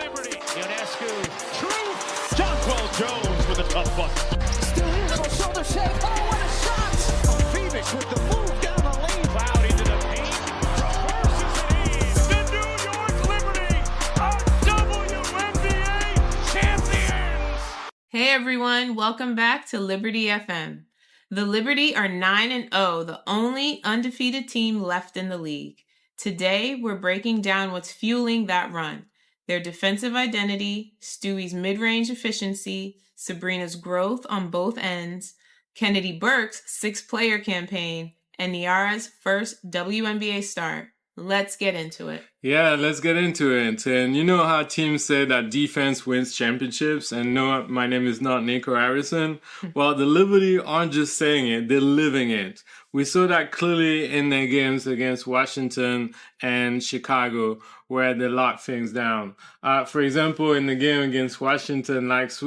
Liberty. Ionescu, Truth. Jonquel Jones with a tough one. Stewie, little shoulder shake. Oh, what a shot! Phoenix with the move down the lane. Cloud into the paint. Reverses it in. The New York Liberty are WNBA champions. Hey everyone, welcome back to Liberty FM. The Liberty are 9-0, the only undefeated team left in the league. Today, we're breaking down what's fueling that run. Their defensive identity, Stewie's mid-range efficiency, Sabrina's growth on both ends, Kennedy Burke's 6-player campaign, and Nyara's first WNBA start. Let's get into it. Yeah, let's get into it. And you know how teams say that defense wins championships? And no, my name is not Nico Harrison. Well, the Liberty aren't just saying it, they're living it. We saw that clearly in their games against Washington and Chicago, where they locked things down. For example, in the game against Washington last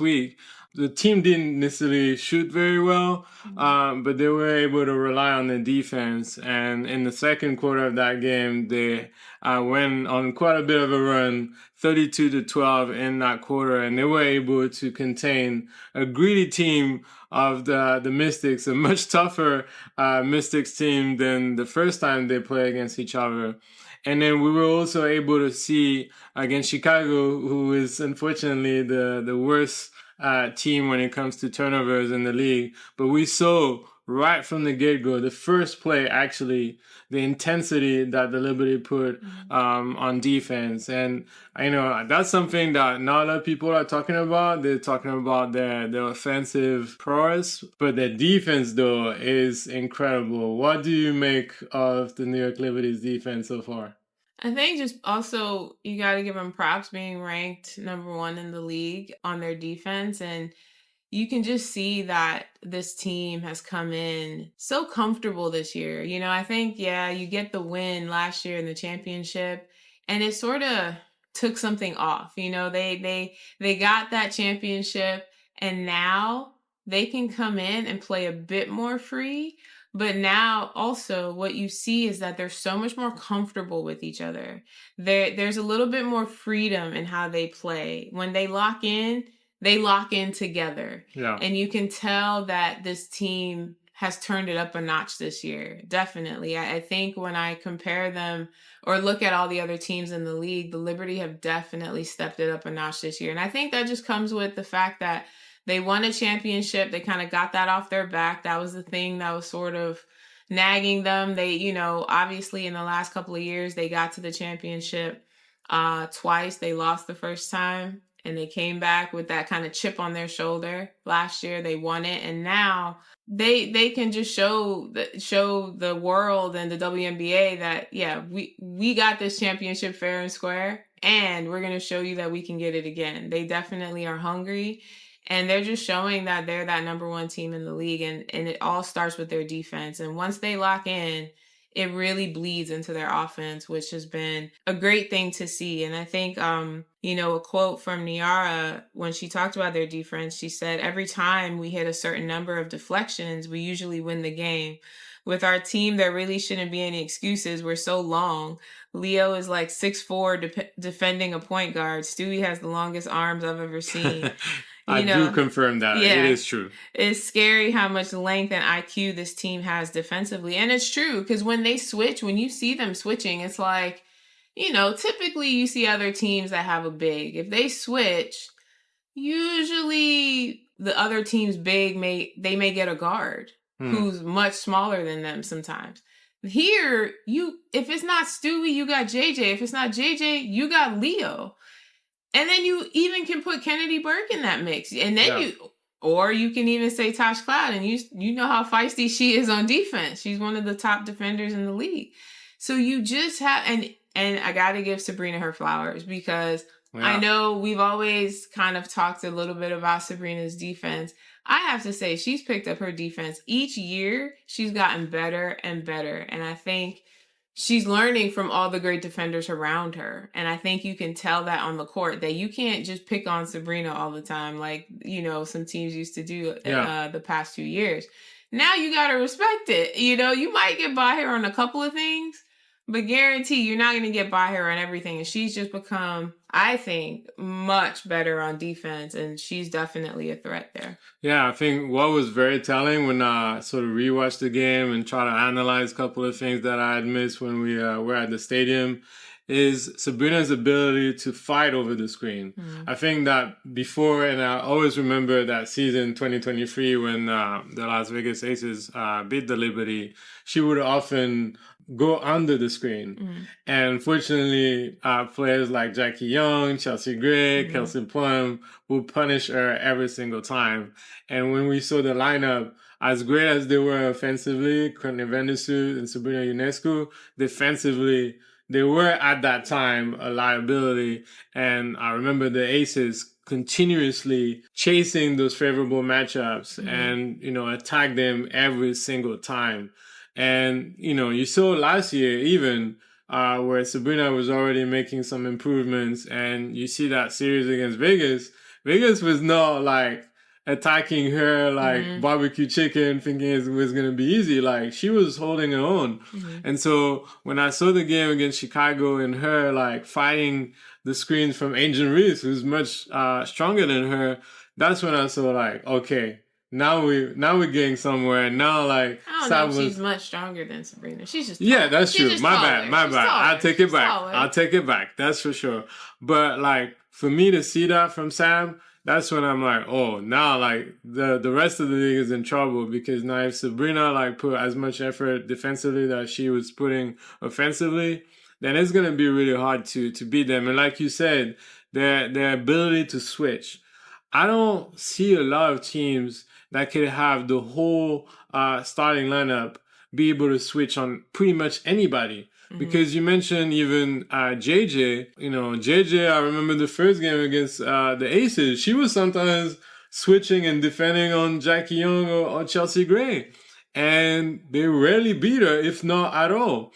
week, the team didn't necessarily shoot very well, but they were able to rely on their defense. And in the second quarter of that game, they went on quite a bit of a run, 32-12 in that quarter, and they were able to contain a greedy team of the Mystics, a much tougher Mystics team than the first time they played against each other. And then we were also able to see against Chicago, who is unfortunately the worst team when it comes to turnovers in the league. But we saw right from the get-go, the first play, actually, the intensity that the Liberty put on defense. And, you know, that's something that not a lot of people are talking about. They're talking about their offensive prowess, but their defense, though, is incredible. What do you make of the New York Liberty's defense so far? I think just also you got to give them props being ranked number 1 in the league on their defense. And you can just see that this team has come in so comfortable this year. You know, I think, you get the win last year in the championship and it sort of took something off. You know, they got that championship and now they can come in and play a bit more free. But now also what you see is that they're so much more comfortable with each other. There's a little bit more freedom in how they play. When they lock in together. Yeah. And you can tell that this team has turned it up a notch this year. Definitely. I think when I compare them or look at all the other teams in the league, the Liberty have definitely stepped it up a notch this year. And I think that just comes with the fact that they won a championship. They kind of got that off their back. That was the thing that was sort of nagging them. They, you know, obviously in the last couple of years, they got to the championship twice. They lost the first time and they came back with that kind of chip on their shoulder. Last year, they won it. And now they can just show the world and the WNBA that, we got this championship fair and square and we're going to show you that we can get it again. They definitely are hungry. And they're just showing that they're that number 1 team in the league. And it all starts with their defense. And once they lock in, it really bleeds into their offense, which has been a great thing to see. And I think, a quote from Nyara, when she talked about their defense, she said, every time we hit a certain number of deflections, we usually win the game. With our team, there really shouldn't be any excuses. We're so long. Leo is like 6'4", defending a point guard. Stewie has the longest arms I've ever seen. I do confirm that. Yeah, it is true. It's scary how much length and IQ this team has defensively. And it's true because when they switch, when you see them switching, it's like, you know, typically you see other teams that have a big. If they switch, usually the other team's big may get a guard who's much smaller than them sometimes. Here, if it's not Stewie, you got JJ. If it's not JJ, you got Leo. And then you even can put Kennedy Burke in that mix. And then you can even say Tosh Cloud. And you know how feisty she is on defense. She's one of the top defenders in the league. So you just have, and I got to give Sabrina her flowers because I know we've always kind of talked a little bit about Sabrina's defense. I have to say she's picked up her defense. Each year she's gotten better and better. And I think she's learning from all the great defenders around her. And I think you can tell that on the court that you can't just pick on Sabrina all the time like, you know, some teams used to do the past 2 years. Now you got to respect it. You know, you might get by her on a couple of things, But guarantee you're not going to get by her on everything. And she's just become, I think, much better on defense. And she's definitely a threat there. Yeah, I think what was very telling when I sort of rewatched the game and try to analyze a couple of things that I had missed when we were at the stadium is Sabrina's ability to fight over the screen. I think that before, and I always remember that season 2023 when the Las Vegas Aces beat the Liberty, she would often go under the screen. And fortunately, players like Jackie Young, Chelsea Gray, Kelsey Plum will punish her every single time. And when we saw the lineup, as great as they were offensively, Courtney Vandersloot and Sabrina Ionescu, defensively, they were at that time a liability. And I remember the Aces continuously chasing those favorable matchups and, attack them every single time. And, you saw last year even where Sabrina was already making some improvements, and you see that series against Vegas. Vegas was not like attacking her like barbecue chicken thinking it was going to be easy. Like, she was holding her own. And so when I saw the game against Chicago and her like fighting the screens from Angel Reese, who's much stronger than her, that's when I saw like, okay, now we're getting somewhere. Now like I don't know if she's much stronger than Sabrina. She's just yeah, that's she's true. My bad. I'll take it back. I'll take it back. That's for sure. But like for me to see that from Sam, that's when I'm like, oh, now like the rest of the league is in trouble, because now if Sabrina like put as much effort defensively that she was putting offensively, then it's gonna be really hard to beat them. And like you said, their ability to switch. I don't see a lot of teams that could have the whole starting lineup be able to switch on pretty much anybody. Because you mentioned even JJ. JJ, I remember the first game against the Aces, she was sometimes switching and defending on Jackie Young or Chelsea Gray. And they rarely beat her, if not at all.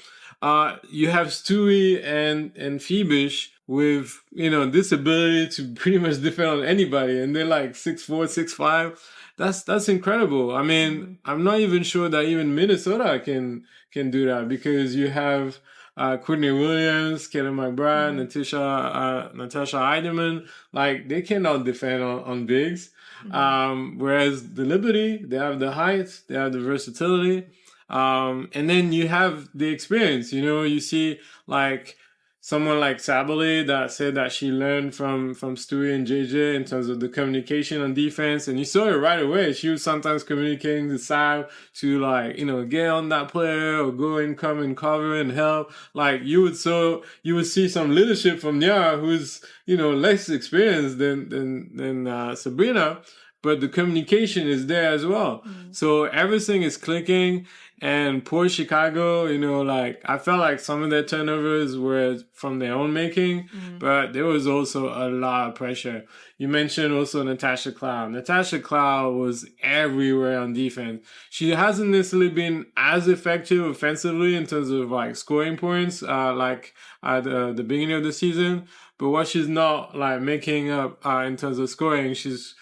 You have Stewie and Phoebish with, this ability to pretty much defend on anybody. And they're like 6'4", 6'5". That's incredible. I mean, I'm not even sure that even Minnesota can do that, because you have Courtney Williams, Kelly McBride, Natasha Heidemann. Like, they cannot defend on bigs. Whereas the Liberty, they have the height, they have the versatility. And then you have the experience. You see like someone like Sabali that said that she learned from Stewie and JJ in terms of the communication on defense. And you saw it right away. She was sometimes communicating to Sab to like, get on that player or go and come and cover and help. Like you would see some leadership from Nyara, who's, less experienced than Sabrina, but the communication is there as well. So everything is clicking. And poor Chicago, I felt like some of their turnovers were from their own making, but there was also a lot of pressure. You mentioned also Natasha Cloud. Natasha Cloud was everywhere on defense. She hasn't necessarily been as effective offensively in terms of like scoring points, like at the beginning of the season. But what she's not like making up in terms of scoring, she's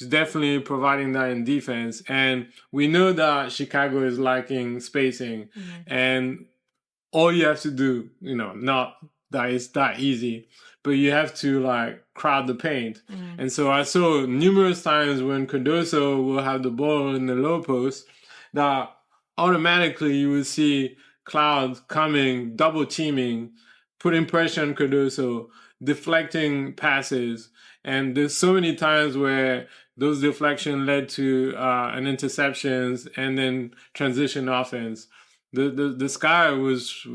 definitely providing that in defense. And we know that Chicago is lacking spacing. And all you have to do, not that it's that easy, but you have to like crowd the paint. And so I saw numerous times when Cardoso will have the ball in the low post that automatically you will see Cloud coming, double teaming, putting pressure on Cardoso, deflecting passes. And there's so many times where those deflections led to an interceptions and then transition offense. The Sky was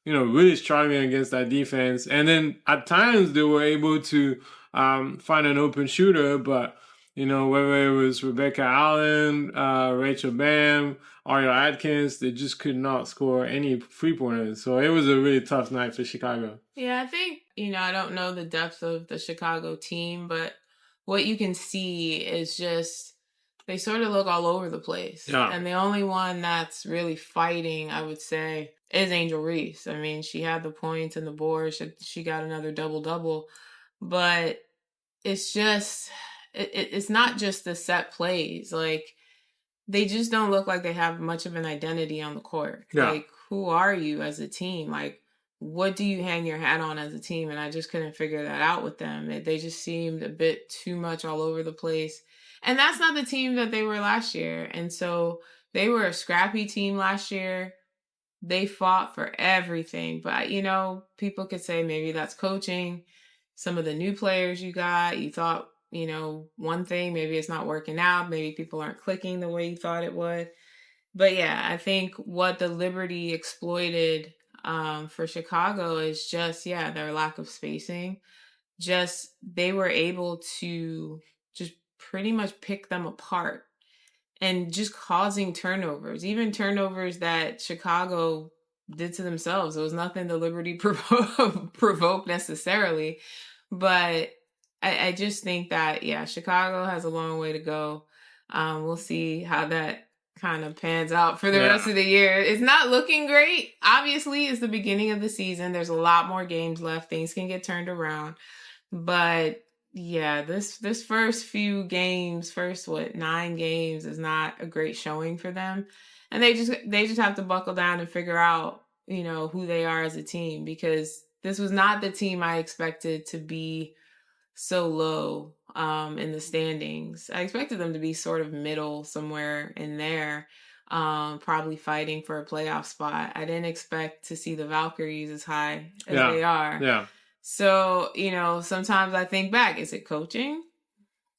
really struggling against that defense. And then at times they were able to find an open shooter, but whether it was Rebecca Allen, Rachel Bam, Ariel Atkins, they just could not score any 3-pointers. So it was a really tough night for Chicago. Yeah, I think, I don't know the depth of the Chicago team, but what you can see is just they sort of look all over the place. Yeah. And the only one that's really fighting, I would say, is Angel Reese. I mean, she had the points and the boards. She got another double-double. But it's just, it's not just the set plays. Like, they just don't look like they have much of an identity on the court. Yeah. Like, who are you as a team? Like, what do you hang your hat on as a team? And I just couldn't figure that out with them. They just seemed a bit too much all over the place. And that's not the team that they were last year. And so they were a scrappy team last year. They fought for everything. But, people could say maybe that's coaching. Some of the new players you got, you thought, one thing, maybe it's not working out. Maybe people aren't clicking the way you thought it would. But yeah, I think what the Liberty exploited for Chicago is just, their lack of spacing. Just, they were able to just pretty much pick them apart and just causing turnovers, even turnovers that Chicago did to themselves. It was nothing the Liberty provoked necessarily. But I just think that, Chicago has a long way to go. We'll see how that kind of pans out for the rest of the year. It's not looking great. Obviously, it's the beginning of the season. There's a lot more games left. Things can get turned around. But this first few games, 9 games is not a great showing for them. And they just have to buckle down and figure out, who they are as a team, because this was not the team I expected to be so low in the standings. I expected them to be sort of middle somewhere in there, probably fighting for a playoff spot. I didn't expect to see the Valkyries as high as they are. Yeah. So, sometimes I think back, is it coaching?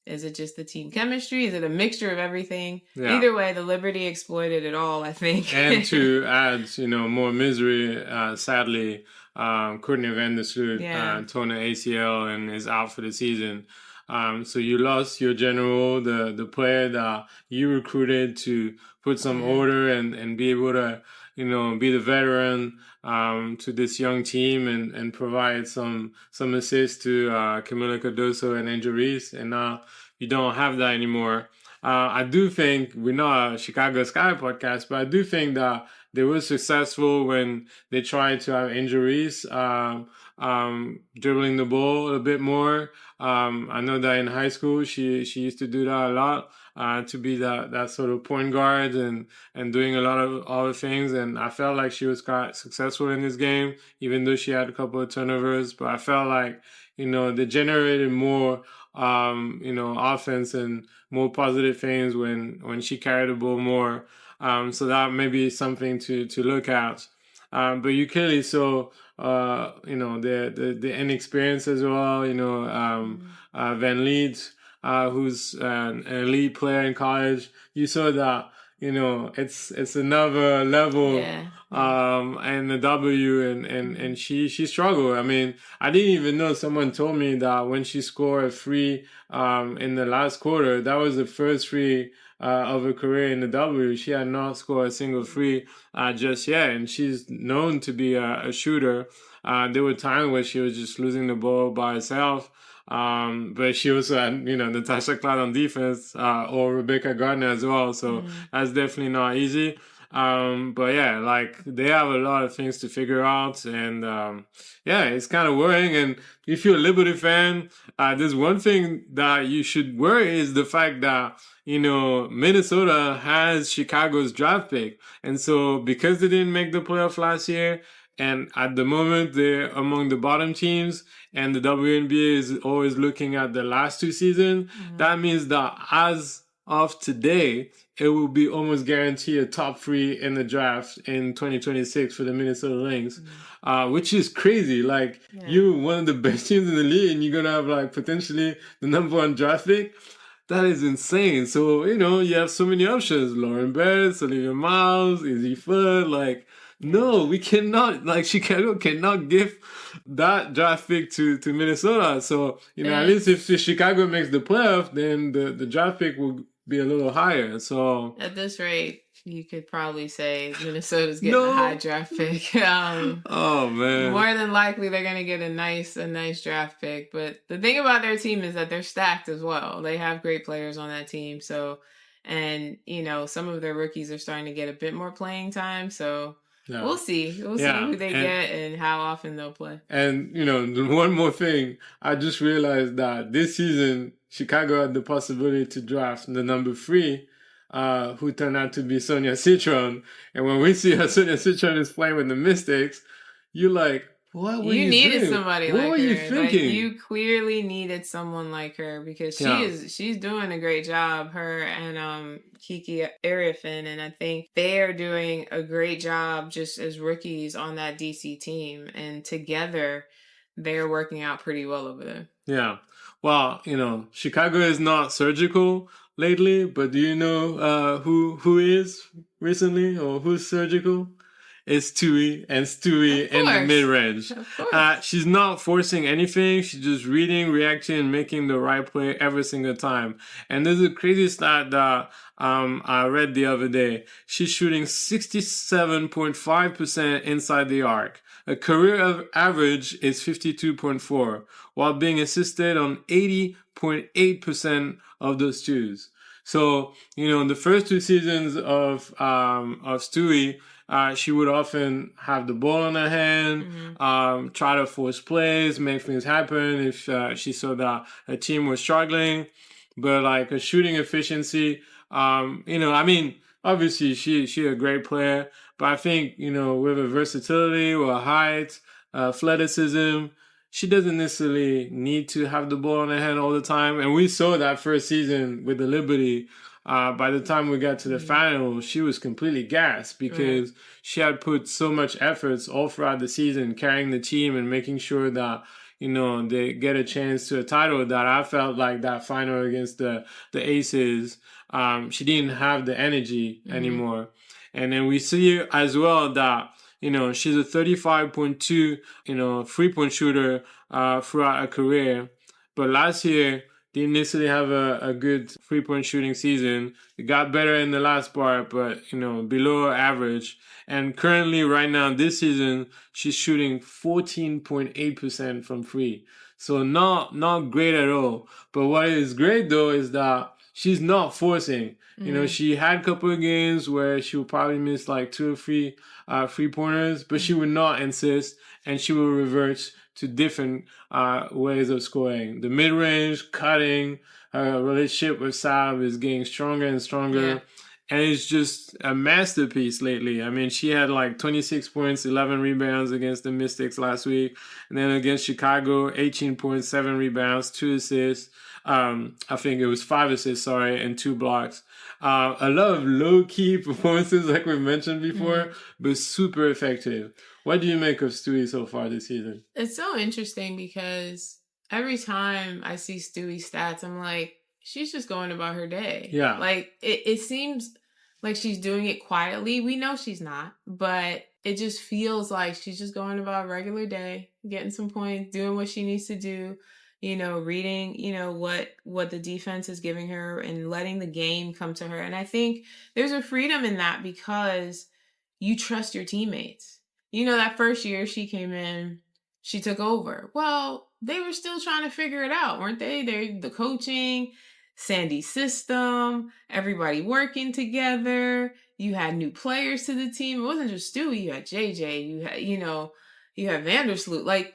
Is it just the team chemistry? Is it a mixture of everything? Yeah. Either way, the Liberty exploited it all, I think. And to add, more misery, sadly, Courtney Vandersloot torn an ACL and is out for the season. So you lost your general, the player that you recruited to put some order and be able to, be the veteran to this young team and provide some assists to Camila Cardoso and Angel Reese. And now you don't have that anymore. I do think, we're not a Chicago Sky podcast, but I do think that they were successful when they tried to have Angel Reese dribbling the ball a bit more. I know that in high school she used to do that a lot, to be that sort of point guard and doing a lot of other things. And I felt like she was quite successful in this game, even though she had a couple of turnovers. But I felt like, they generated more offense and more positive things when she carried the ball more. So that may be something to look at. But you clearly saw, the inexperience as well. Van Leeds, who's an elite player in college. You saw that, it's another level. And the W and she struggled. I mean, I didn't even know, someone told me that when she scored a free in the last quarter, that was the first free of her career in the W. She had not scored a single free just yet, and she's known to be a shooter. There were times where she was just losing the ball by herself. But she also had, Natasha Cloud on defense, or Rebecca Gardner as well. So that's definitely not easy. But they have a lot of things to figure out, and it's kind of worrying. And if you're a Liberty fan, there's one thing that you should worry is the fact that, Minnesota has Chicago's draft pick. And so because they didn't make the playoff last year, and at the moment they're among the bottom teams, and the WNBA is always looking at the last 2 seasons, that means that as of today, it will be almost guaranteed a top 3 in the draft in 2026 for the Minnesota Lynx, which is crazy. You're one of the best teams in the league, and you're going to have potentially the number 1 draft pick. That is insane. So, you have so many options. Lauren Betts, Olivia Miles, Izzy Flood. No, we cannot, Chicago cannot give that draft pick to Minnesota. So, at least if Chicago makes the playoff, then the draft pick will be a little higher. So at this rate, you could probably say Minnesota's getting a high draft pick. Oh man! More than likely, they're going to get a nice draft pick. But the thing about their team is that they're stacked as well. They have great players on that team. So, and some of their rookies are starting to get a bit more playing time. So. Yeah. We'll see. We'll see who they get and how often they'll play. And, one more thing. I just realized that this season, Chicago had the possibility to draft the number 3 who turned out to be Sonia Citron. And when we see how Sonia Citron is playing with the Mystics, you're like, what were you needed doing? somebody what like were her. you thinking? Like, you clearly needed someone like her because she's doing a great job. Her and Kiki Arifin, and I think they are doing a great job just as rookies on that DC team. And together, they're working out pretty well over there. Yeah. Well, Chicago is not surgical lately, but do you know who is recently or who's surgical? It's Stewie in the mid-range. She's not forcing anything. She's just reading, reacting, and making the right play every single time. And there's a crazy stat that I read the other day. She's shooting 67.5% inside the arc. A career average is 52.4, while being assisted on 80.8% of those twos. So, the first 2 seasons of Stewie, she would often have the ball in her hand, try to force plays, make things happen if she saw that her team was struggling. But like her shooting efficiency, obviously she's a great player, but I think, with her versatility or height, athleticism, she doesn't necessarily need to have the ball in her hand all the time. And we saw that first season with the Liberty. By the time we got to the final, she was completely gassed because she had put so much efforts all throughout the season, carrying the team and making sure that, they get a chance to a title. That I felt like that final against the Aces, she didn't have the energy anymore. And then we see as well that, she's a 35.2, 3-point shooter throughout her career. But last year, didn't necessarily have a good 3-point shooting season. It got better in the last part, but, below average. And currently, right now, this season, she's shooting 14.8% from 3. So not great at all. But what is great, though, is that she's not forcing. She had a couple of games where she would probably miss like 2 or 3 3-pointers, but she would not insist, and she would revert to different ways of scoring. The mid-range, cutting, her relationship with Sab is getting stronger and stronger. Yeah. And it's just a masterpiece lately. I mean, she had like 26 points, 11 rebounds against the Mystics last week. And then against Chicago, 18 points, 7 rebounds, 2 assists. I think it was 5 assists, and 2 blocks. A lot of low-key performances, like we mentioned before, but super effective. What do you make of Stewie so far this season? It's so interesting because every time I see Stewie's stats, I'm like, she's just going about her day. Yeah. Like, it seems like she's doing it quietly. We know she's not, but it just feels like she's just going about a regular day, getting some points, doing what she needs to do, reading, what the defense is giving her and letting the game come to her. And I think there's a freedom in that because you trust your teammates. That first year she came in, she took over. Well, they were still trying to figure it out, weren't they? The coaching, Sandy's system, everybody working together. You had new players to the team. It wasn't just Stewie. You had JJ. You had, you had Vandersloot. Like,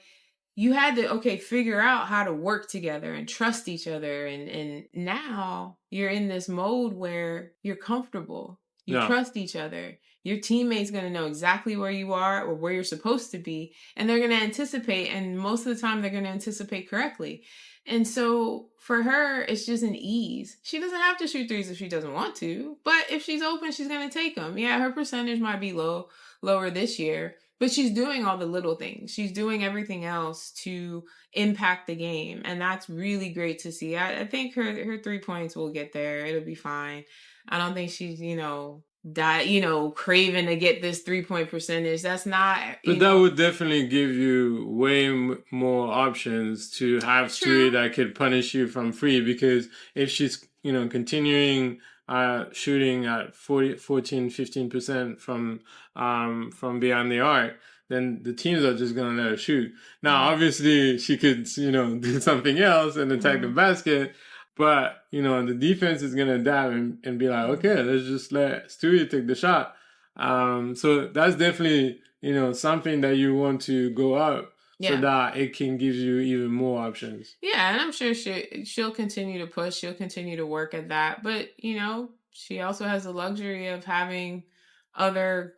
you had to, figure out how to work together and trust each other. And now you're in this mode where you're comfortable. You trust each other. Your teammate's going to know exactly where you are or where you're supposed to be. And they're going to anticipate. And most of the time, they're going to anticipate correctly. And so for her, it's just an ease. She doesn't have to shoot threes if she doesn't want to. But if she's open, she's going to take them. Yeah, her percentage might be lower this year. But she's doing all the little things. She's doing everything else to impact the game. And that's really great to see. I think her 3 points will get there. It'll be fine. I don't think she's, craving to get this 3-point percentage. That's not. But that would definitely give you way more options to have Stewie that could punish you from 3. Because if she's, continuing shooting at 14-15% from beyond the arc, then the teams are just going to let her shoot. Now, obviously, she could, do something else and attack the basket. But, the defense is going to adapt and be like, okay, let's just let Stewie take the shot. So that's definitely, something that you want to go up so that it can give you even more options. Yeah, and I'm sure she'll continue to push. She'll continue to work at that. But, she also has the luxury of having other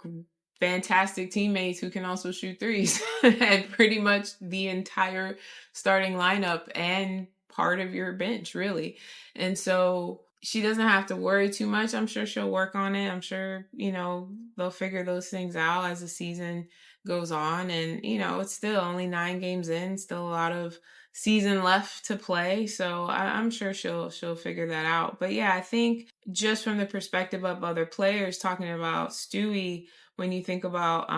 fantastic teammates who can also shoot threes and pretty much the entire starting lineup and part of your bench, really. And so she doesn't have to worry too much. I'm sure she'll work on it. I'm sure, they'll figure those things out as the season goes on. And, it's still only 9 games in, still a lot of season left to play. So I'm sure she'll figure that out. But yeah, I think just from the perspective of other players, talking about Stewie, when you think about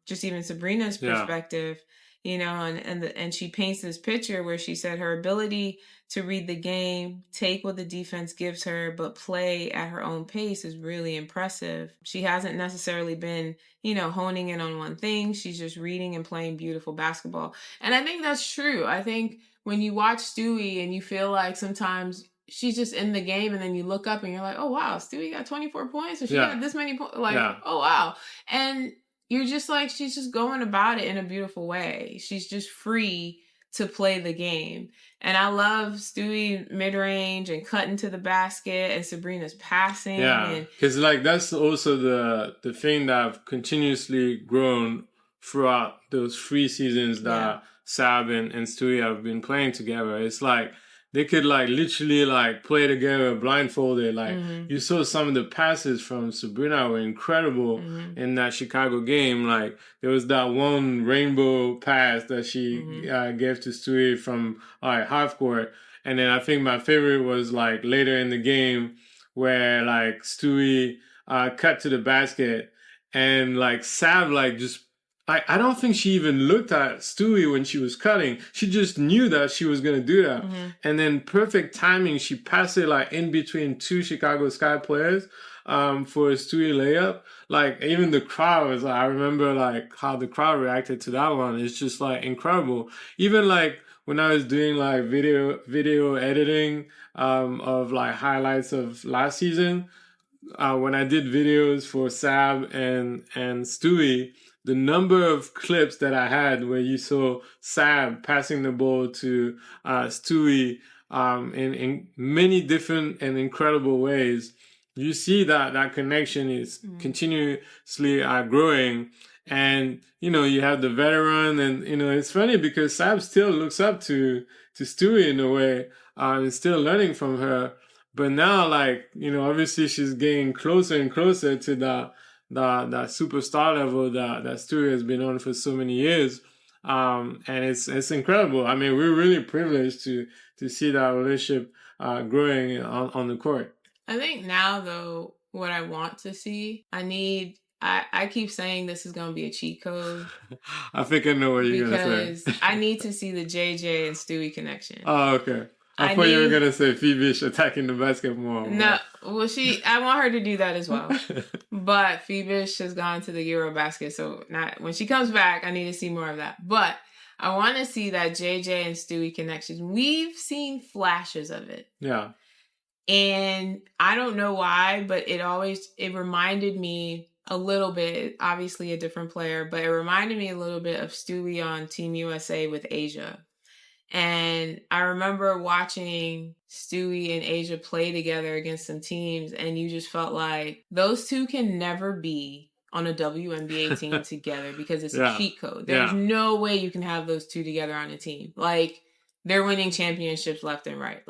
just even Sabrina's perspective, and she paints this picture where she said her ability to read the game, take what the defense gives her, but play at her own pace is really impressive. She hasn't necessarily been, honing in on one thing. She's just reading and playing beautiful basketball. And I think that's true. I think when you watch Stewie and you feel like sometimes she's just in the game and then you look up and you're like, oh, wow, Stewie got 24 points or she got this many points. Oh, wow. And you're just like, she's just going about it in a beautiful way. She's just free to play the game. And I love Stewie mid-range and cutting to the basket and Sabrina's passing. Yeah, because that's also the thing that I've continuously grown throughout those 3 seasons that Sab and Stewie have been playing together. It's like they could literally play together blindfolded. You saw some of the passes from Sabrina were incredible in that Chicago game. There was that one rainbow pass that she gave to Stewie from half court. And then I think my favorite was later in the game where Stewie cut to the basket and Sab just I don't think she even looked at Stewie when she was cutting. She just knew that she was going to do that. And then perfect timing, she passed it in between 2 Chicago Sky players for a Stewie layup. Even the crowd was I remember how the crowd reacted to that one. It's just incredible. Even when I was doing video editing of highlights of last season, when I did videos for Sab and Stewie, the number of clips that I had where you saw Sab passing the ball to Stewie in many different and incredible ways, you see that connection is continuously growing. And, you have the veteran and, it's funny because Sab still looks up to Stewie in a way, and still learning from her. But now, obviously she's getting closer and closer to that superstar level that Stewie has been on for so many years. And it's incredible. I mean, we're really privileged to see that relationship growing on the court. I think now, though, what I want to see, I keep saying this is going to be a cheat code. I think I know what you're going to say. Because I need to see the JJ and Stewie connection. Oh, okay. I thought you were going to say Phoebe's attacking the basketball. No, well, I want her to do that as well. But Phoebe has gone to the Eurobasket, so when she comes back, I need to see more of that. But I want to see that JJ and Stewie connection. We've seen flashes of it. Yeah. And I don't know why, but it reminded me a little bit, obviously a different player, but it reminded me a little bit of Stewie on Team USA with Asia. And I remember watching Stewie and Asia play together against some teams, and you just felt like those two can never be on a WNBA team together because it's a cheat code. There's no way you can have those two together on a team. They're winning championships left and right.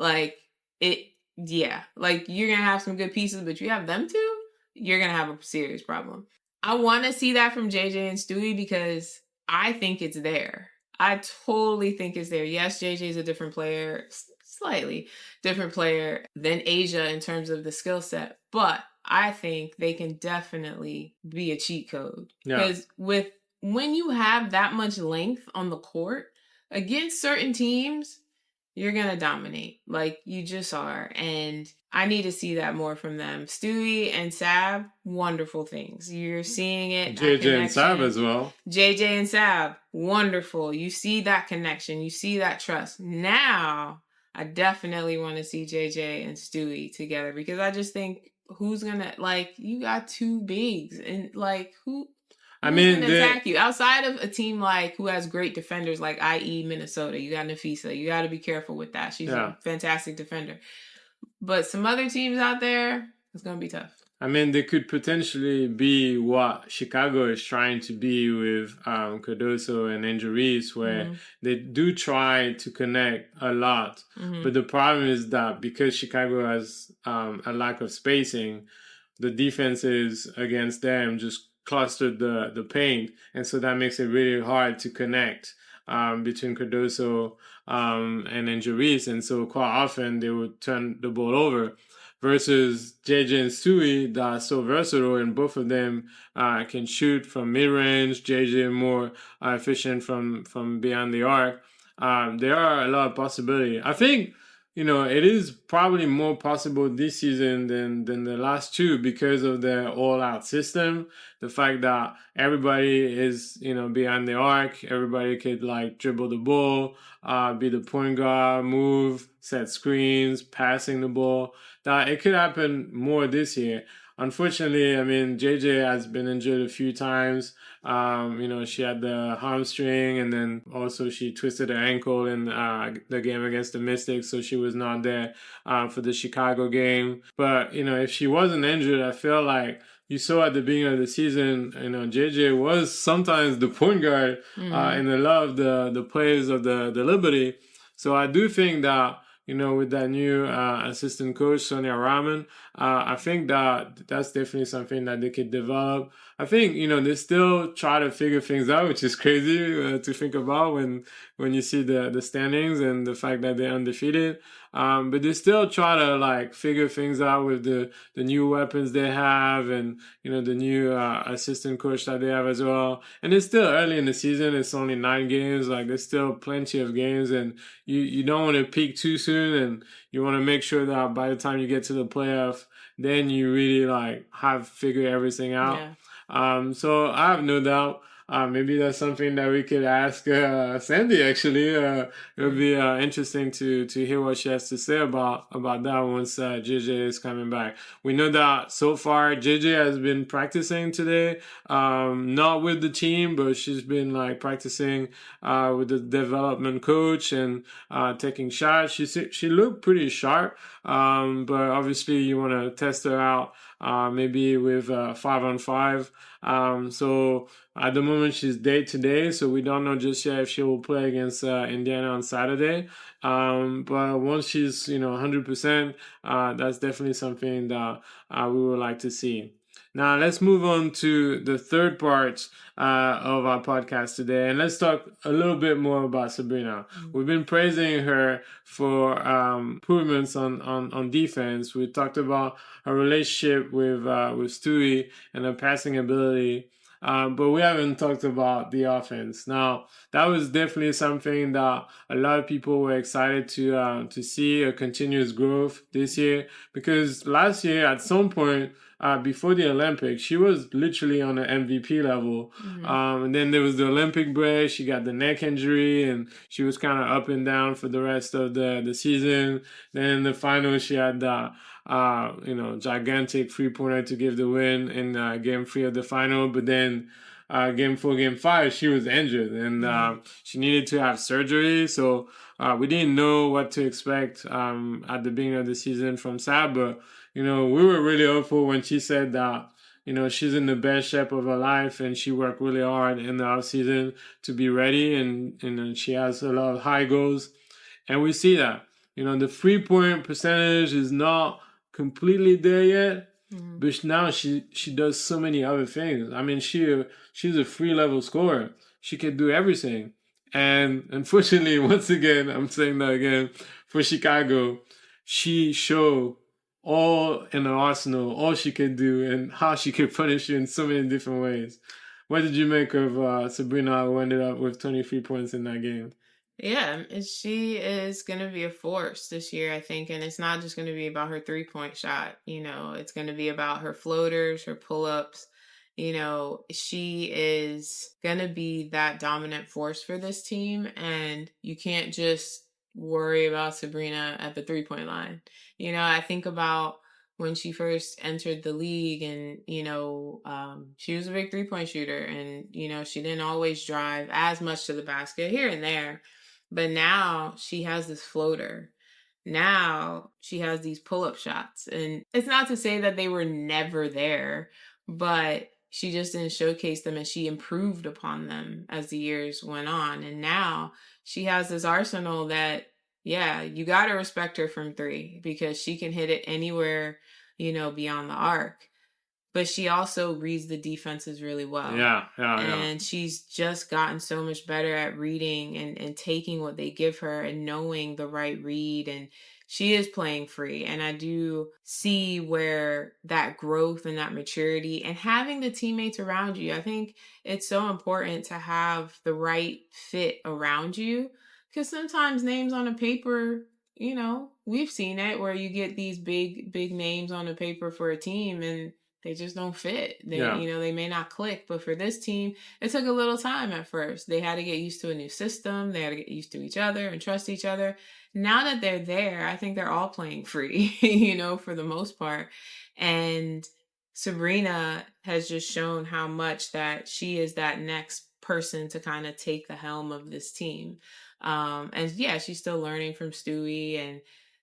You're going to have some good pieces, but you have them two, you're going to have a serious problem. I want to see that from JJ and Stewie because I think it's there. I totally think it's there. Yes, JJ's a different player, slightly different player than Asia in terms of the skill set, but I think they can definitely be a cheat code. Because when you have that much length on the court against certain teams, you're going to dominate. You just are. And I need to see that more from them. Stewie and Sab, wonderful things. You're seeing it. JJ and Sab as well. JJ and Sab, wonderful. You see that connection. You see that trust. Now, I definitely want to see JJ and Stewie together because I just think who's going to, you got 2 bigs and, who's going to attack you? Outside of a team who has great defenders, i.e. Minnesota, you got Nafisa. You got to be careful with that. She's a fantastic defender. But some other teams out there, It's going to be tough. I mean, they could potentially be what Chicago is trying to be with Cardoso and injuries, where they do try to connect a lot. But the problem is that because Chicago has a lack of spacing, the defenses against them just clustered the paint. And so that makes it really hard to connect between Cardoso and injuries. And so quite often they would turn the ball over. Versus JJ and Stewie that are so versatile, and both of them can shoot from mid-range. JJ more efficient from beyond the arc. There are a lot of possibility. I think, it is probably more possible this season than the last two because of the all-out system. The fact that everybody is, beyond the arc. Everybody could, dribble the ball, be the point guard, move, set screens, passing the ball. That it could happen more this year. Unfortunately, I mean, JJ has been injured a few times. She had the hamstring, and then also she twisted her ankle in the game against the Mystics, so she was not there for the Chicago game. But, if she wasn't injured, I feel like you saw at the beginning of the season, JJ was sometimes the point guard in a lot of the plays of the Liberty. So I do think that, with that new assistant coach, Sonia Rahman, I think that that's definitely something that they could develop. I think, they still try to figure things out, which is crazy to think about when you see the standings and the fact that they're undefeated. But they still try to figure things out with the new weapons they have and, the new assistant coach that they have as well. And it's still early in the season. It's only 9 games. There's still plenty of games, and you don't want to peak too soon, and you want to make sure that by the time you get to the playoff, then you really have figured everything out. Yeah. So I have no doubt. Maybe that's something that we could ask Sandy, actually. It would be interesting to hear what she has to say about that once JJ is coming back. We know that so far JJ has been practicing today, not with the team, but she's been practicing with the development coach and taking shots. She looked pretty sharp, but obviously you want to test her out maybe with 5-on-5. So at the moment she's day-to-day, so we don't know just yet if she will play against Indiana on Saturday. But once she's 100%, that's definitely something that we would like to see. Now let's move on to the third part of our podcast today, and let's talk a little bit more about Sabrina. We've been praising her for improvements on defense. We talked about her relationship with Stewie and her passing ability. But we haven't talked about the offense. Now, that was definitely something that a lot of people were excited to see a continuous growth this year, because last year at some point before the Olympics, she was literally on an MVP level. And then there was the Olympic break. She got the neck injury, and she was kind of up and down for the rest of the season. Then in the final, she had the gigantic 3-pointer to give the win in game 3 of the final. But then game 4, game 5, she was injured, and she needed to have surgery. So we didn't know what to expect at the beginning of the season from Sab. But, we were really hopeful when she said that, she's in the best shape of her life, and she worked really hard in the offseason to be ready, and she has a lot of high goals. And we see that. The 3-point percentage is not completely there yet, but now she does so many other things. I mean, she's a free-level scorer. She can do everything. And unfortunately, once again, I'm saying that again, for Chicago, she showed all in her arsenal, all she could do, and how she could punish you in so many different ways. What did you make of Sabrina, who ended up with 23 points in that game? Yeah, she is going to be a force this year, I think. And it's not just going to be about her 3-point shot. It's going to be about her floaters, her pull-ups. She is going to be that dominant force for this team. And you can't just worry about Sabrina at the 3-point line. I think about when she first entered the league, and, she was a big 3-point shooter, and, she didn't always drive as much to the basket, here and there. But now she has this floater now she has these pull-up shots. And it's not to say that they were never there, but she just didn't showcase them, and she improved upon them as the years went on. And now she has this arsenal that, yeah, you got to respect her from three, because she can hit it anywhere, beyond the arc. But she also reads the defenses really well. Yeah. And she's just gotten so much better at reading and taking what they give her and knowing the right read. And she is playing free. And I do see where that growth and that maturity and having the teammates around you, I think it's so important to have the right fit around you. Because sometimes names on a paper, we've seen it where you get these big names on the paper for a team and they just don't fit. They may not click. But for this team, it took a little time at first. They had to get used to a new system. They had to get used to each other and trust each other. Now that they're there, I think they're all playing free, for the most part. And Sabrina has just shown how much that she is that next person to kind of take the helm of this team. And yeah, she's still learning from Stewie, and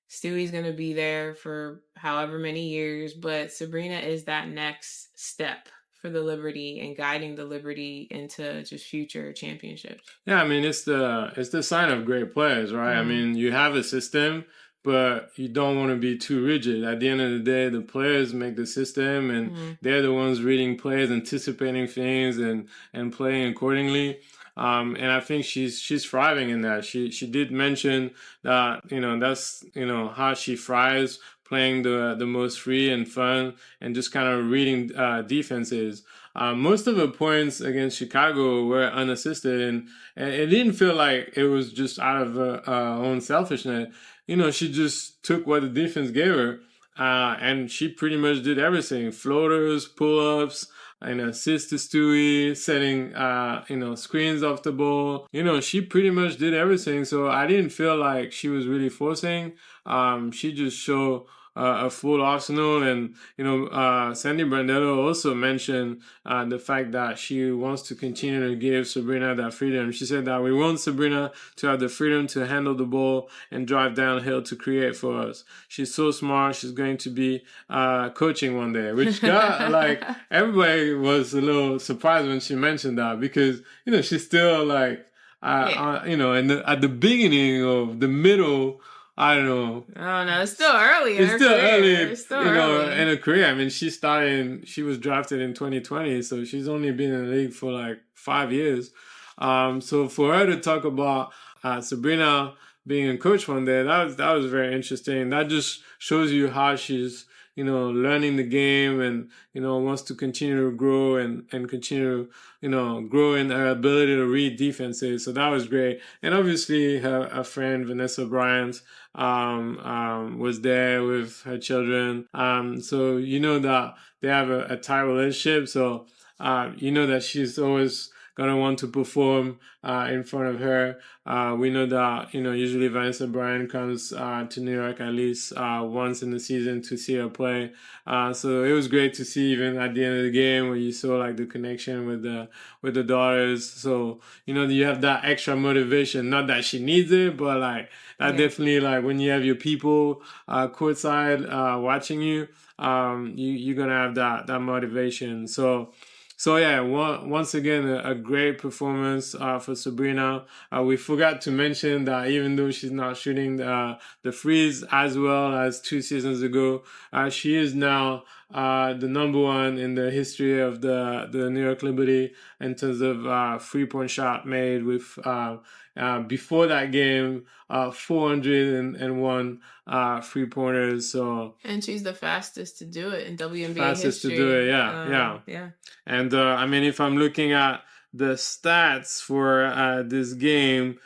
Stewie's going to be there for however many years, but Sabrina is that next step for the Liberty and guiding the Liberty into just future championships. Yeah, I mean, it's the sign of great players, right? I mean, you have a system, but you don't want to be too rigid. At the end of the day, the players make the system, and they're the ones reading plays, anticipating things, and playing accordingly. And I think she's thriving in that. She did mention that, that's, how she thrives, playing the most free and fun and just kind of reading defenses. Most of her points against Chicago were unassisted, and it didn't feel like it was just out of her own selfishness. She just took what the defense gave her, and she pretty much did everything: floaters, pull-ups, and assist to Stewie, setting, screens off the ball. She pretty much did everything. So I didn't feel like she was really forcing. She just showed a full arsenal. And, Sandy Brandello also mentioned the fact that she wants to continue to give Sabrina that freedom. She said that we want Sabrina to have the freedom to handle the ball and drive downhill to create for us. She's so smart. She's going to be coaching one day, which got, everybody was a little surprised when she mentioned that, because, she's still at the beginning of the middle, I don't know. Oh no, it's still early. It's still early. It's still early in her career. I mean, she was drafted in 2020, so she's only been in the league for 5 years. So for her to talk about Sabrina being a coach one day, that was very interesting. That just shows you how she's learning the game and, wants to continue to grow and continue, grow in her ability to read defenses. So that was great. And obviously her friend, Vanessa Bryant, was there with her children. So, that they have a tight relationship. So, that she's always going to want to perform in front of her. We know that, usually Vanessa Bryant comes to New York at least once in the season to see her play. So it was great to see, even at the end of the game, where you saw the connection with the daughters. So, you have that extra motivation. Not that she needs it, but definitely, when you have your people courtside watching you, you're going to have that motivation. So yeah, once again, a great performance for Sabrina. We forgot to mention that even though she's not shooting the threes as well as 2 seasons ago, she is now the number one in the history of the New York Liberty in terms of 3-point shot made, with before that game 401 3-pointers. And she's the fastest to do it in WNBA fastest history. to do it, yeah. And I mean, if I'm looking at the stats for this game,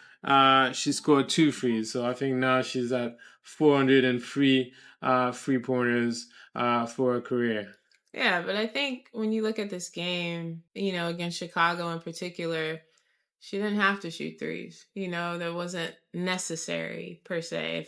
she scored 2 threes. So I think now she's at 403 3-pointers for her career. Yeah, but I think when you look at this game, against Chicago in particular, she didn't have to shoot threes. That wasn't necessary per se.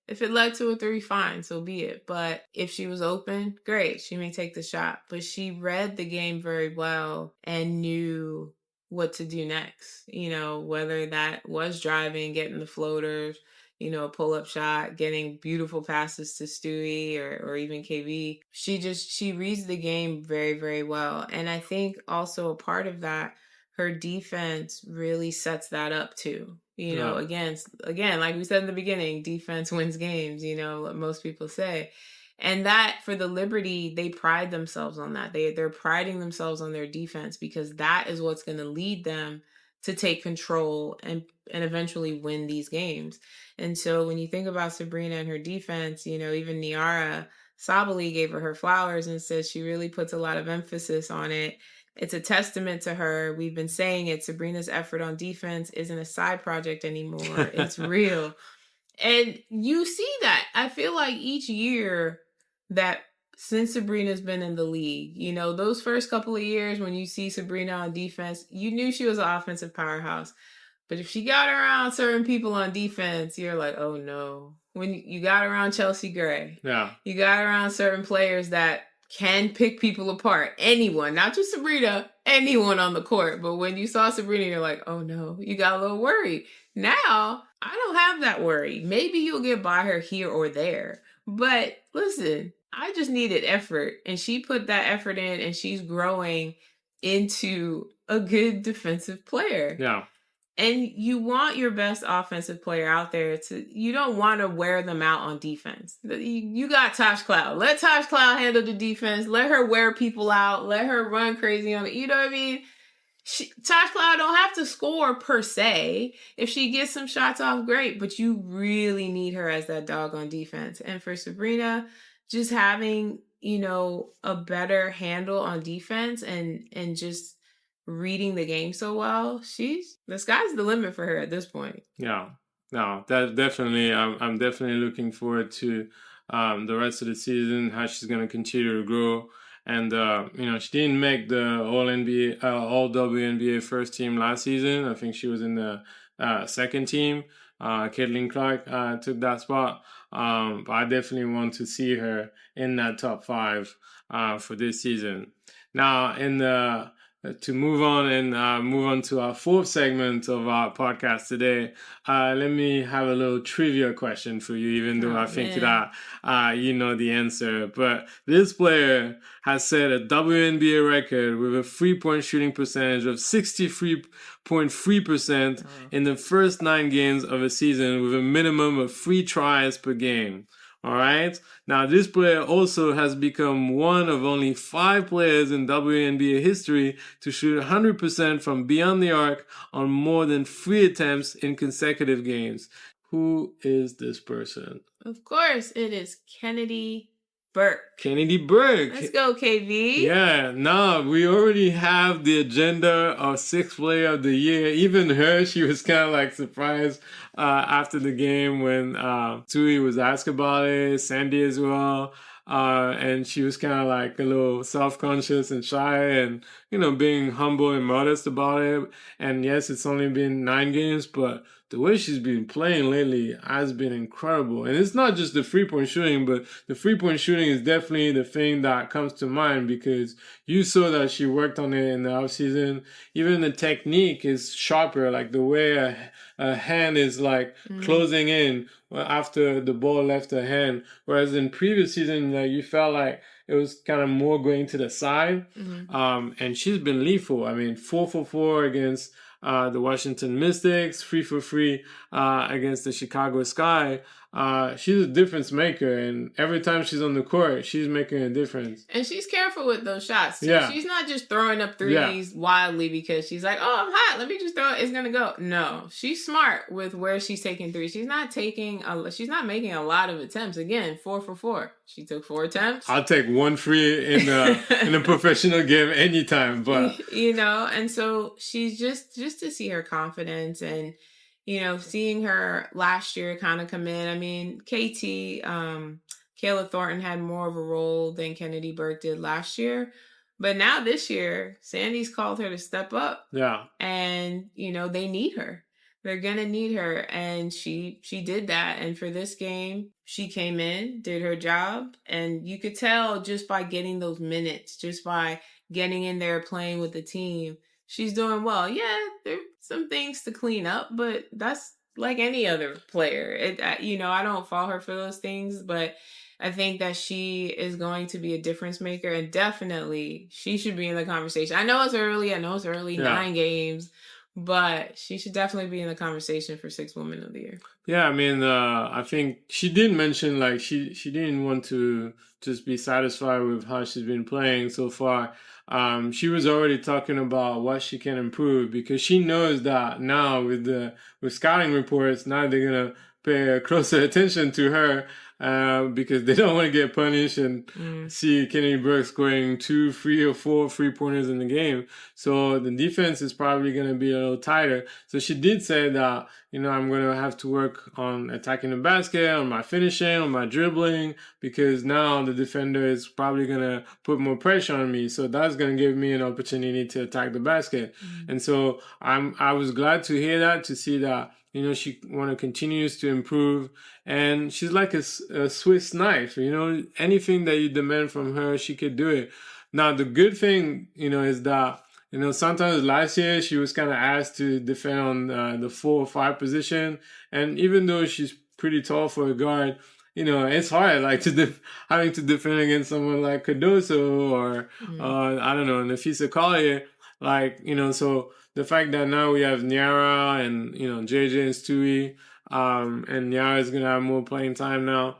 If it led to a 3, fine, so be it. But if she was open, great, she may take the shot. But she read the game very well and knew what to do next. Whether that was driving, getting the floaters, a pull-up shot, getting beautiful passes to Stewie or even KB. She reads the game very, very well. And I think also a part of that, her defense really sets that up too. Again, like we said in the beginning, defense wins games, what most people say. And that for the Liberty, they pride themselves on that. They're priding themselves on their defense because that is what's going to lead them to take control and eventually win these games. And so when you think about Sabrina and her defense, even Nyara Sabali gave her flowers and says she really puts a lot of emphasis on it. It's a testament to her. We've been saying it. Sabrina's effort on defense isn't a side project anymore. It's real. And you see that. I feel like each year that since Sabrina's been in the league, those first couple of years when you see Sabrina on defense, you knew she was an offensive powerhouse. But if she got around certain people on defense, you're like, oh no. When you got around Chelsea Gray, you got around certain players that can pick people apart. Anyone, not just Sabrina, anyone on the court. But when you saw Sabrina, you're like, oh no, you got a little worried. Now, I don't have that worry. Maybe you'll get by her here or there. But listen, I just needed effort. And she put that effort in and she's growing into a good defensive player. Yeah. And you want your best offensive player out there you don't want to wear them out on defense. You got Tosh Cloud. Let Tosh Cloud handle the defense. Let her wear people out. Let her run crazy on it. You know what I mean? Tosh Cloud don't have to score per se. If she gets some shots off, great. But you really need her as that dog on defense. And for Sabrina, just having, a better handle on defense and just reading the game so well, the sky's the limit for her at this point. Yeah, no, that definitely. I'm definitely looking forward to the rest of the season, how she's going to continue to grow. And she didn't make the All NBA, All WNBA first team last season. I think she was in the second team. Caitlin Clark took that spot. But I definitely want to see her in that top 5 for this season. Now, to move on to our 4th segment of our podcast today, let me have a little trivia question for you, even though I think that you know the answer. But this player has set a WNBA record with a 3-point shooting percentage of 63.3% in the first 9 games of a season with a minimum of 3 tries per game. All right. Now, this player also has become one of only 5 players in WNBA history to shoot 100% from beyond the arc on more than 3 attempts in consecutive games. Who is this person? Of course, it is Kennedy Burke. Kennedy Burke. Let's go, KV. Yeah, no, we already have the agenda of 6th player of the year. Even her, she was kind of like surprised after the game when Stewie was asked about it, Sandy as well. And she was kind of like a little self-conscious and shy and, being humble and modest about it. And yes, it's only been 9 games, but the way she's been playing lately has been incredible. And it's not just the 3-point shooting, but the 3-point shooting is definitely the thing that comes to mind because you saw that she worked on it in the offseason. Even the technique is sharper, like the way a hand is like closing in after the ball left her hand. Whereas in previous season, you felt like it was kind of more going to the side. And she's been lethal. I mean, 4 for 4 against the Washington Mystics, 3 for 3 against the Chicago Sky. She's a difference maker, and every time she's on the court, she's making a difference. And she's careful with those shots, too. Yeah. She's not just throwing up threes wildly because she's like, oh, I'm hot, let me just throw it, it's gonna go. No, she's smart with where she's taking threes. She's not making a lot of attempts. Again, 4 for 4. She took 4 attempts. I'll take 1 free in a professional game anytime, but and so she's just to see her confidence and seeing her last year kind of come in. I mean, Kayla Thornton had more of a role than Kennedy Burke did last year. But now this year, Sandy's called her to step up. Yeah. And, they need her. They're going to need her. And she did that. And for this game, she came in, did her job. And you could tell just by getting those minutes, just by getting in there playing with the team, she's doing well. Yeah, there's some things to clean up, but that's like any other player. I don't fault her for those things, but I think that she is going to be a difference maker, and definitely she should be in the conversation. I know it's early, 9 games, but she should definitely be in the conversation for 6th Woman of the Year. Yeah, I mean, I think she did mention like she didn't want to just be satisfied with how she's been playing so far. She was already talking about what she can improve, because she knows that now with scouting reports, now they're gonna pay closer attention to her, because they don't want to get punished and see Kennedy Burke scoring 2, 3, or 4 3-pointers in the game. So the defense is probably going to be a little tighter. So she did say that, I'm going to have to work on attacking the basket, on my finishing, on my dribbling, because now the defender is probably going to put more pressure on me. So that's going to give me an opportunity to attack the basket. And so I was glad to hear that, to see that, she continues to improve, and she's like a Swiss knife. Anything that you demand from her, she could do it. Now, the good thing, is that, sometimes last year she was kind of asked to defend on the 4 or 5 position, and even though she's pretty tall for a guard, it's hard, like having to defend against someone like Cardoso or I don't know, Nafisa Collier, so. The fact that now we have Nyara and, JJ and Stewie, and Nyara is going to have more playing time now,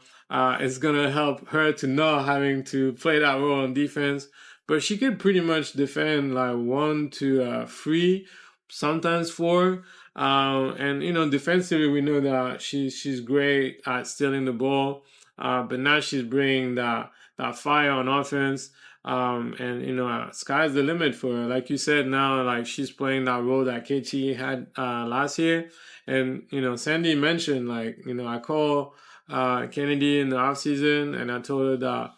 it's going to help her to not having to play that role on defense. But she could pretty much defend like 1 to 3, sometimes 4. And, defensively, we know that she's great at stealing the ball. But now she's bringing that fire on offense. And sky's the limit for her. Like you said, now like she's playing that role that KT had last year. And Sandy mentioned, like, I called Kennedy in the offseason, and I told her that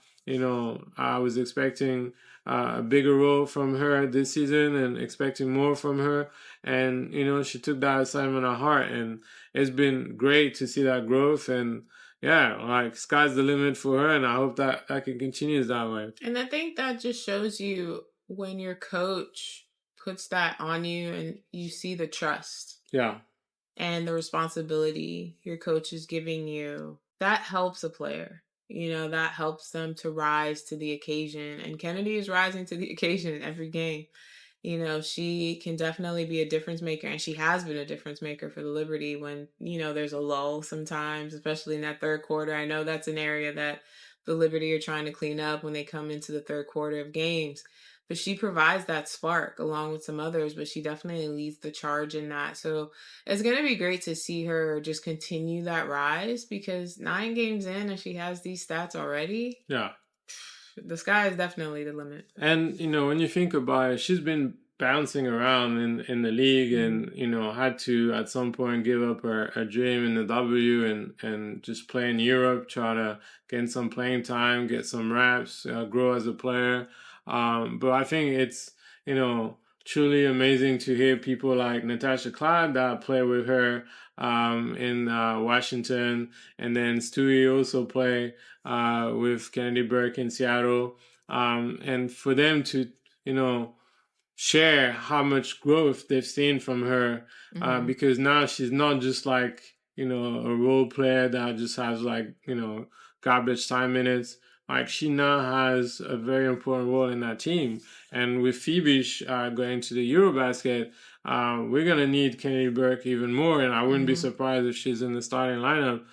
I was expecting a bigger role from her this season and expecting more from her. And she took that assignment at heart, and it's been great to see that growth. And yeah, like sky's the limit for her, and I hope that can continue that way. And I think that just shows you when your coach puts that on you and you see the trust. Yeah. And the responsibility your coach is giving you, that helps a player. That helps them to rise to the occasion. And Kennedy is rising to the occasion every game. She can definitely be a difference maker, and she has been a difference maker for the Liberty when, there's a lull sometimes, especially in that third quarter. I know that's an area that the Liberty are trying to clean up when they come into the third quarter of games. But she provides that spark along with some others, but she definitely leads the charge in that. So it's going to be great to see her just continue that rise, because 9 games in and she has these stats already. Yeah. The sky is definitely the limit. And, when you think about it, she's been bouncing around in the league and, had to at some point give up her dream in the W and just play in Europe, try to get some playing time, get some reps, grow as a player. But I think it's, truly amazing to hear people like Natasha Clyde that play with her in Washington, and then Stewie also play with Kennedy Burke in Seattle, and for them to share how much growth they've seen from her, because now she's not just like a role player that just has like garbage time minutes. Like, she now has a very important role in that team. And with Phoebe going to the Eurobasket, we're going to need Kennedy Burke even more. And I wouldn't be surprised if she's in the starting lineup,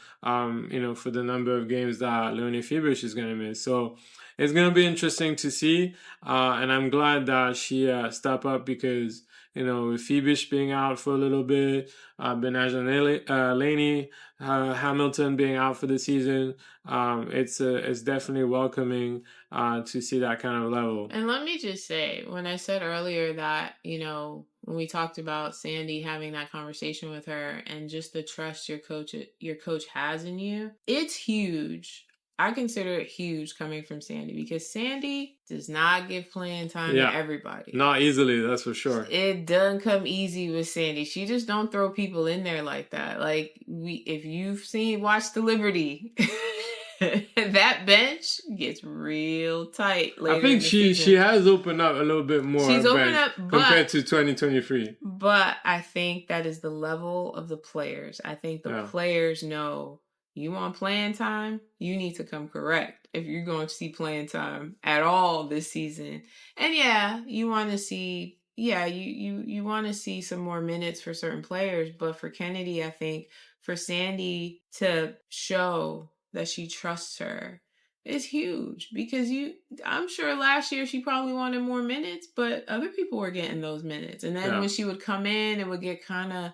for the number of games that Leonie Phoebe is going to miss. So it's going to be interesting to see. And I'm glad that she stepped up, because, with Phoebe being out for a little bit, Benaja Laney, Hamilton being out for the season, it's definitely welcoming to see that kind of level. And let me just say, when I said earlier that, when we talked about Sandy having that conversation with her and just the trust your coach has in you, it's huge. I consider it huge coming from Sandy, because Sandy does not give playing time to everybody. Not easily, that's for sure. It doesn't come easy with Sandy. She just don't throw people in there like that. Like, if you've watched the Liberty, that bench gets real tight later I think in the she season. has opened up a little bit more. She's opened bench up, compared to 2023. But I think that is the level of the players. I think the players know you want playing time, you need to come correct if you're going to see playing time at all this season. And yeah, you want to see you want to see some more minutes for certain players, but for Kennedy, I think for Sandy to show that she trusts her is huge because I'm sure last year she probably wanted more minutes, but other people were getting those minutes. And then when she would come in, it would get kind of,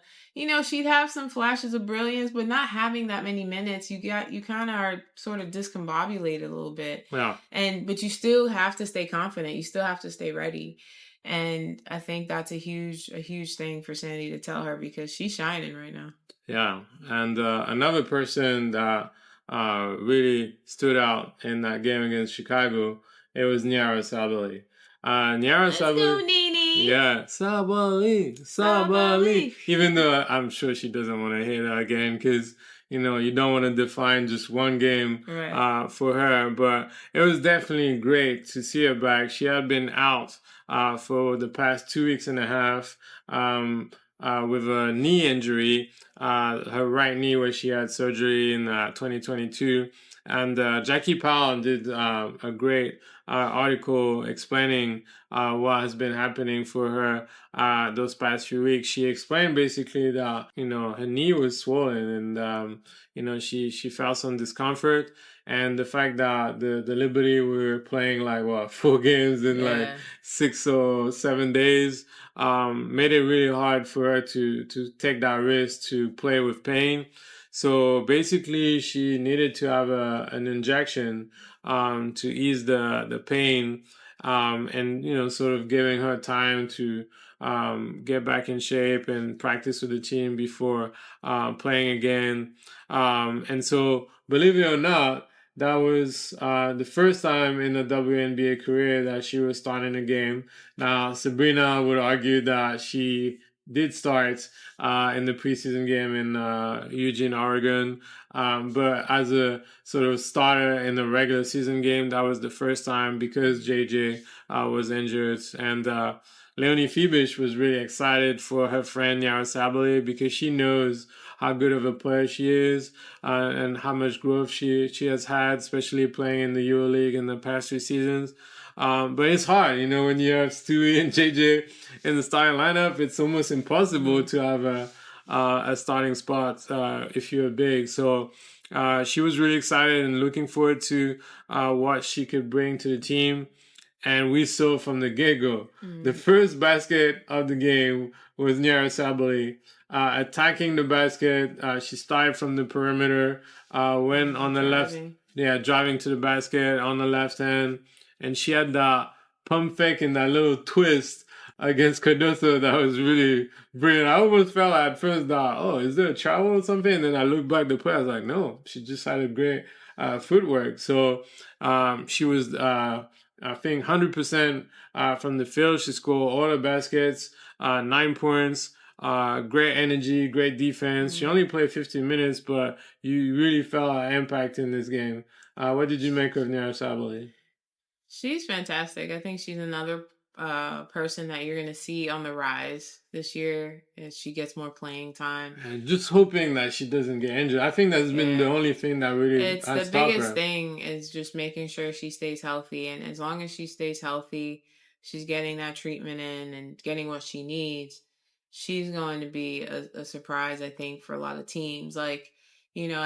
she'd have some flashes of brilliance, but not having that many minutes, you kind of are sort of discombobulated a little bit. Yeah. But you still have to stay confident. You still have to stay ready. And I think that's a huge thing for Sandy to tell her because she's shining right now. Yeah. And another person that really stood out in that game against Chicago, it was Nyara Sabali. Nyara Sabali. Yeah, Sabali. Even though I'm sure she doesn't want to hear that again because, you don't want to define just one game for her. But it was definitely great to see her back. She had been out for the past 2 weeks and a half with a knee injury, her right knee where she had surgery in 2022. And Jackie Powell did a great article explaining what has been happening for her those past few weeks. She explained basically that, her knee was swollen and, she felt some discomfort. And the fact that the Liberty were playing 4 games in 6 or 7 days made it really hard for her to take that risk to play with pain. So basically, she needed to have an injection to ease the pain and, sort of giving her time to get back in shape and practice with the team before playing again. And so, believe it or not, that was the first time in a WNBA career that she was starting a game. Now, Sabrina would argue that she did start in the preseason game in Eugene, Oregon. But as a sort of starter in the regular season game, that was the first time because JJ was injured. And Leonie Fibish was really excited for her friend Nyara Sabali because she knows how good of a player she is and how much growth she has had, especially playing in the EuroLeague in the past 3 seasons. But it's hard, when you have Stewie and JJ in the starting lineup, it's almost impossible to have a starting spot if you're big. So she was really excited and looking forward to what she could bring to the team. And we saw from the get-go, the first basket of the game was Nyara Sabali attacking the basket. She started from the perimeter, went on the left, driving to the basket on the left hand. And she had that pump fake and that little twist against Cardoso that was really brilliant. I almost felt at first that, is there a travel or something? And then I looked back at the play, I was like, no, she just had a great footwork. So she was, I think, 100% from the field. She scored all the baskets, 9 points. Great energy, great defense. She only played 15 minutes, but you really felt her impact in this game. What did you make of Nyara Sabali? She's fantastic. I think she's another person that you're going to see on the rise this year as she gets more playing time. And just hoping that she doesn't get injured. I think that's been the only thing that really it's the biggest thing is just making sure she stays healthy. And as long as she stays healthy, she's getting that treatment in and getting what she needs, she's going to be a surprise, I think, for a lot of teams. I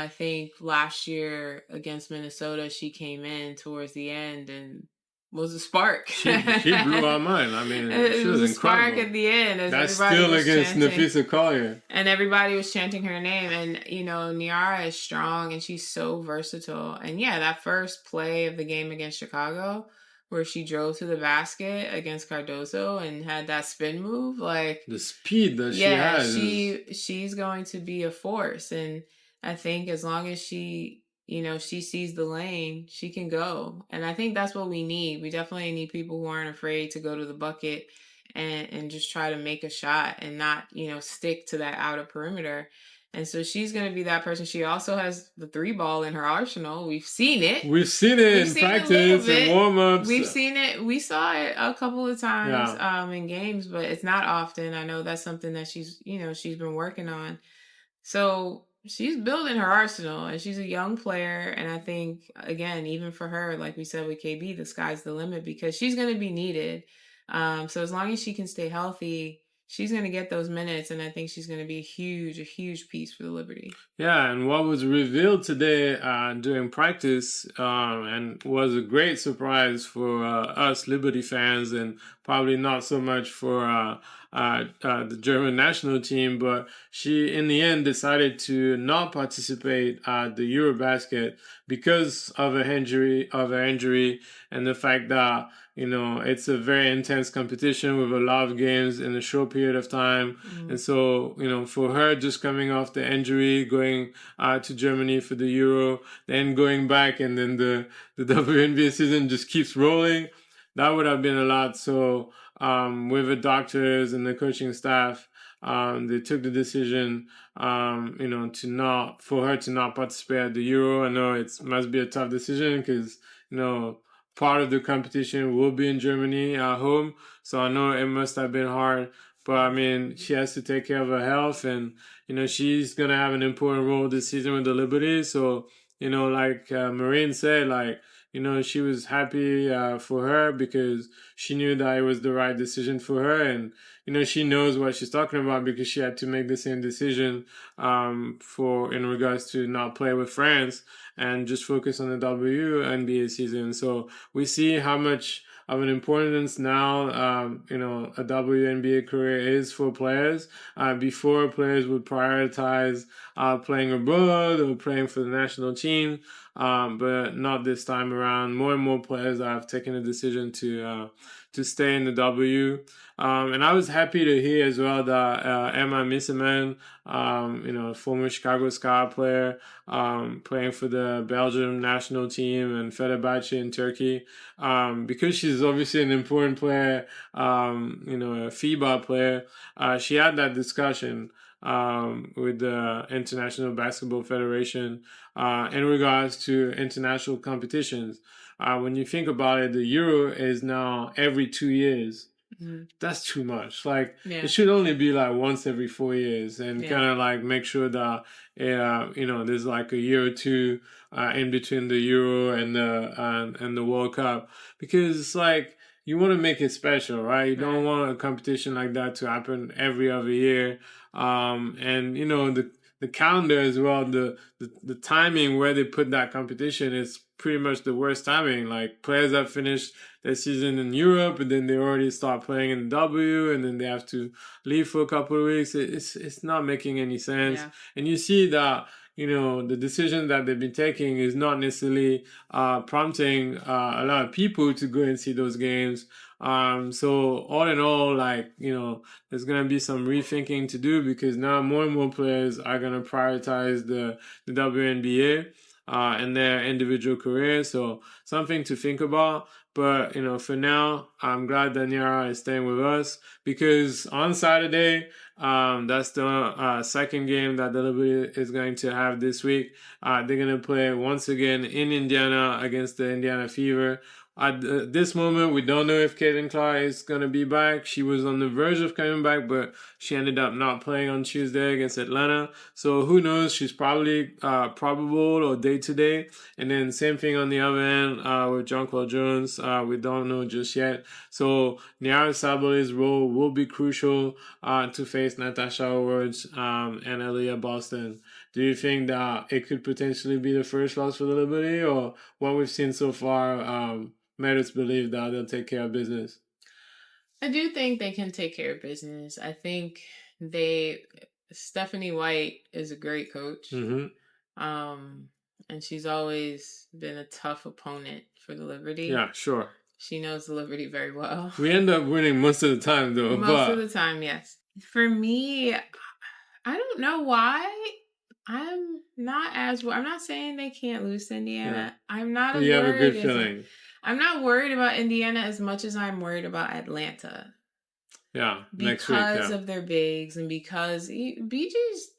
think last year against Minnesota, she came in towards the end and was a spark. She blew our mind. I mean, she was a incredible. Spark at the end. That's still against Nafisa Collier. And everybody was chanting her name. And, Nyara is strong and she's so versatile. And that first play of the game against Chicago where she drove to the basket against Cardoso and had that spin move, the speed that she has. She's going to be a force. And I think as long as she sees the lane, she can go. And I think that's what we need. We definitely need people who aren't afraid to go to the bucket and just try to make a shot and not, stick to that outer perimeter. And so she's going to be that person. She also has the 3-ball in her arsenal. We've seen it. We've seen it in practice and warm-ups. We've seen it. We saw it a couple of times in games, but it's not often. I know that's something that she's been working on. So she's building her arsenal, and she's a young player. And I think, again, even for her, like we said with KB, the sky's the limit because she's going to be needed. So as long as she can stay healthy, she's going to get those minutes, and I think she's going to be a huge piece for the Liberty. Yeah, and what was revealed today during practice and was a great surprise for us Liberty fans, and probably not so much for the German national team, but she in the end decided to not participate at the Eurobasket because of her injury, and the fact that it's a very intense competition with a lot of games in a short period of time. And so, for her just coming off the injury, going to Germany for the Euro, then going back, and then the WNBA season just keeps rolling, that would have been a lot. So with the doctors and the coaching staff, they took the decision, for her to not participate at the Euro. I know it must be a tough decision because, part of the competition will be in Germany at home. So I know it must have been hard. But, I mean, she has to take care of her health. And, she's going to have an important role this season with the Liberty. So, like Marine said, she was happy for her because she knew that it was the right decision for her. And, she knows what she's talking about because she had to make the same decision in regards to not play with France and just focus on the WNBA season. So we see how much of an importance now, a WNBA career is for players. Before, players would prioritize playing abroad or playing for the national team, but not this time around. More and more players have taken a decision to stay in the W. And I was happy to hear as well that Emma Misseman, former Chicago Sky player, playing for the Belgium national team, and Fenerbahce in Turkey, because she's obviously an important player, a FIBA player. She had that discussion with the International Basketball Federation in regards to international competitions. When you think about it, the Euro is now every 2 years. Mm-hmm. That's too much. It should only be once every 4 years, and kind of make sure that there's a year or two in between the Euro and the World Cup, because you want to make it special, right? You don't want a competition like that to happen every other year. And the calendar as well, the timing where they put that competition is pretty much the worst timing. Players have finished their season in Europe, and then they already start playing in the W, and then they have to leave for a couple of weeks. It's not making any sense. Yeah. And you see that the decision that they've been taking is not necessarily prompting a lot of people to go and see those games. So all in all, there's going to be some rethinking to do, because now more and more players are going to prioritize the WNBA in their individual careers. So something to think about. But, for now, I'm glad that Nyara is staying with us, because on Saturday, that's the second game that the Liberty is going to have this week. They're going to play once again in Indiana against the Indiana Fever. At this moment, we don't know if Caitlin Clark is going to be back. She was on the verge of coming back, but she ended up not playing on Tuesday against Atlanta. So who knows? She's probably probable or day-to-day. And then same thing on the other end with Jonquel Jones. We don't know just yet. So Nyara Saboli's role will be crucial to face Natasha Edwards and Aaliyah Boston. Do you think that it could potentially be the first loss for the Liberty, or what we've seen so far made us believe that they'll take care of business? I do think they can take care of business. I think Stephanie White is a great coach. Mm-hmm. And she's always been a tough opponent for the Liberty. Yeah, sure. She knows the Liberty very well. We end up winning most of the time, though. Most of the time, yes. For me, I don't know why. I'm not saying they can't lose to Indiana. Yeah. I'm not as worried. You have a good feeling. I'm not worried about Indiana as much as I'm worried about Atlanta. Yeah, next week. Because of their bigs, and because BG's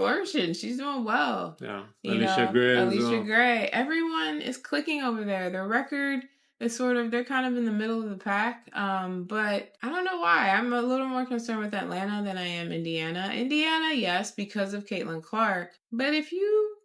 flourishing. She's doing well. Yeah. Alicia Gray. Gray. Everyone is clicking over there. Their record is they're kind of in the middle of the pack. But I don't know why. I'm a little more concerned with Atlanta than I am Indiana. Indiana, yes, because of Caitlin Clark. But if you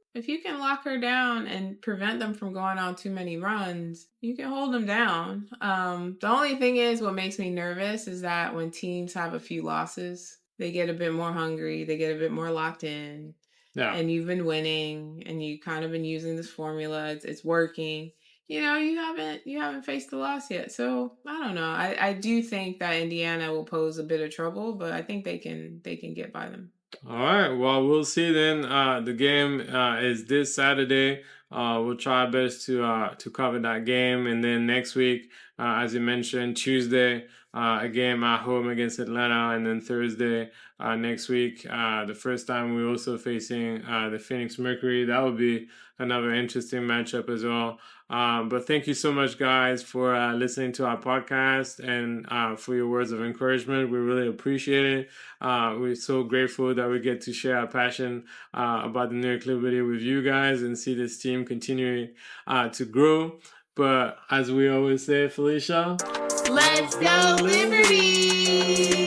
can lock her down and prevent them from going on too many runs, you can hold them down. The only thing is, what makes me nervous is that when teams have a few losses, they get a bit more hungry, they get a bit more locked in. Yeah. And you've been winning, and you kind of been using this formula. It's working. You haven't faced the loss yet. So I don't know. I do think that Indiana will pose a bit of trouble, but I think they can get by them. All right. Well, we'll see then. The game is this Saturday. We'll try our best to cover that game, and then next week, as you mentioned, Tuesday, a game at home against Atlanta, and then Thursday next week, the first time we're also facing the Phoenix Mercury. That would be another interesting matchup as well. But thank you so much, guys, for listening to our podcast and for your words of encouragement. We really appreciate it. We're so grateful that we get to share our passion about the New York Liberty with you guys and see this team continuing to grow. But as we always say, Felicia, let's go Liberty!